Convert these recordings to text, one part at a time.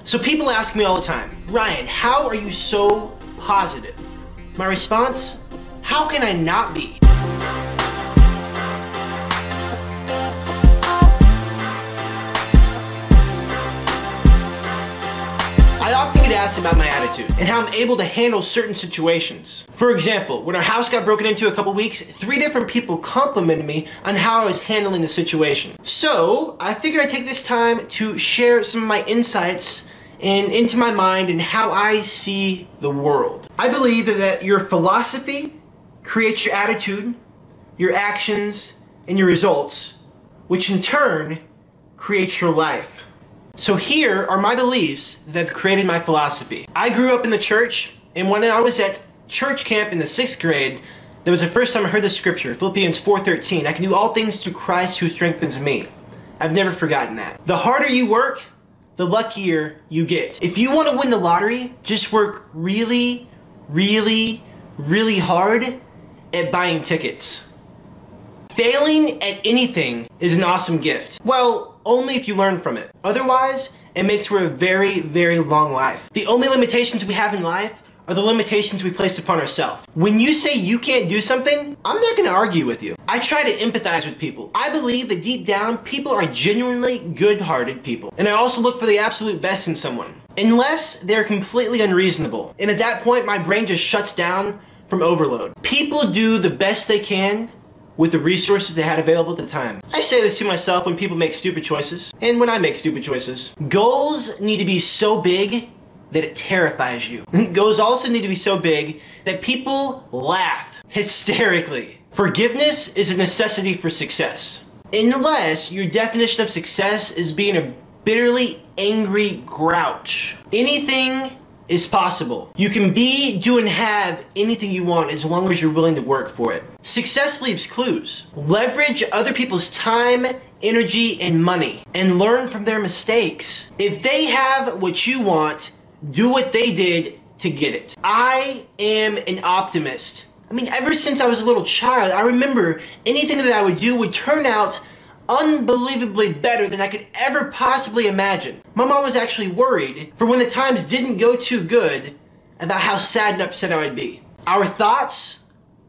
So people ask me all the time, Ryan, how are you so positive? My response, how can I not be? I often get asked about my attitude and how I'm able to handle certain situations. For example, when our house got broken into a couple weeks, 3 different people complimented me on how I was handling the situation. So I figured I'd take this time to share some of my insights and into my mind and how I see the world. I believe that your philosophy creates your attitude, your actions, and your results, which in turn creates your life. So here are my beliefs that have created my philosophy. I grew up in the church, and when I was at church camp in the 6th grade, that was the first time I heard the scripture, Philippians 4:13. I can do all things through Christ who strengthens me. I've never forgotten that. The harder you work, the luckier you get. If you want to win the lottery, just work really, really, really hard at buying tickets. Failing at anything is an awesome gift. Well, only if you learn from it. Otherwise, it makes for a very, very long life. The only limitations we have in life are the limitations we place upon ourselves. When you say you can't do something, I'm not gonna argue with you. I try to empathize with people. I believe that deep down, people are genuinely good-hearted people. And I also look for the absolute best in someone. Unless they're completely unreasonable. And at that point, my brain just shuts down from overload. People do the best they can with the resources they had available at the time. I say this to myself when people make stupid choices, and when I make stupid choices. Goals need to be so big that it terrifies you. Goals also need to be so big that people laugh hysterically. Forgiveness is a necessity for success. Unless your definition of success is being a bitterly angry grouch. Anything is possible. You can be, do, and have anything you want as long as you're willing to work for it. Success leaves clues. Leverage other people's time, energy, and money, and learn from their mistakes. If they have what you want, do what they did to get it. I am an optimist. I mean, ever since I was a little child, I remember anything that I would do would turn out unbelievably better than I could ever possibly imagine. My mom was actually worried for when the times didn't go too good about how sad and upset I would be. Our thoughts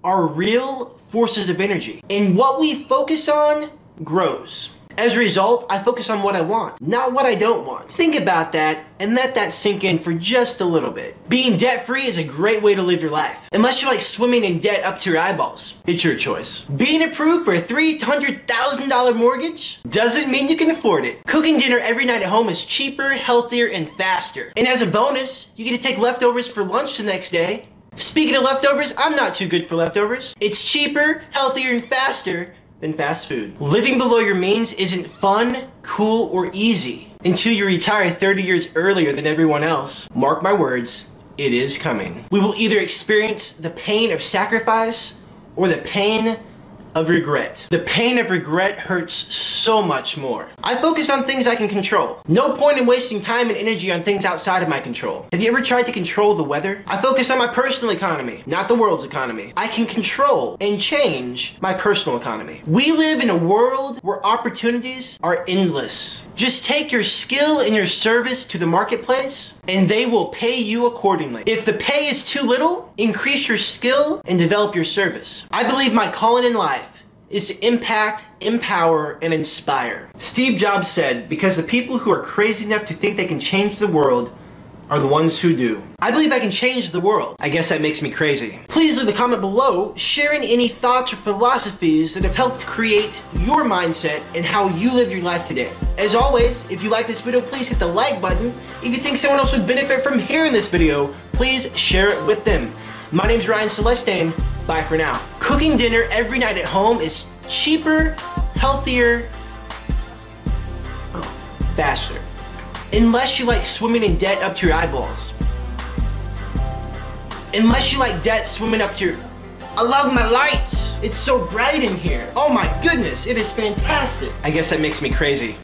are real forces of energy, and what we focus on grows. As a result, I focus on what I want, not what I don't want. Think about that and let that sink in for just a little bit. Being debt-free is a great way to live your life, unless you like swimming in debt up to your eyeballs. It's your choice. Being approved for a $300,000 mortgage doesn't mean you can afford it. Cooking dinner every night at home is cheaper, healthier, and faster. And as a bonus, you get to take leftovers for lunch the next day. Speaking of leftovers, I'm not too good for leftovers. It's cheaper, healthier, and faster than fast food. Living below your means isn't fun, cool, or easy until you retire 30 years earlier than everyone else. Mark my words, it is coming. We will either experience the pain of sacrifice or the pain of regret. The pain of regret hurts so much more. I focus on things I can control. No point in wasting time and energy on things outside of my control. Have you ever tried to control the weather? I focus on my personal economy, not the world's economy. I can control and change my personal economy. We live in a world where opportunities are endless. Just take your skill and your service to the marketplace, and they will pay you accordingly. If the pay is too little, increase your skill and develop your service. I believe my calling in life is to impact, empower, and inspire. Steve Jobs said, because the people who are crazy enough to think they can change the world are the ones who do. I believe I can change the world. I guess that makes me crazy. Please leave a comment below sharing any thoughts or philosophies that have helped create your mindset and how you live your life today. As always, if you like this video, please hit the like button. If you think someone else would benefit from hearing this video, please share it with them. My name's Ryan Celestine. Bye for now. Cooking dinner every night at home is cheaper, healthier, faster. Unless you like swimming in debt up to your eyeballs. Unless you like debt swimming up to your... I love my lights. It's so bright in here. Oh my goodness, it is fantastic. I guess that makes me crazy.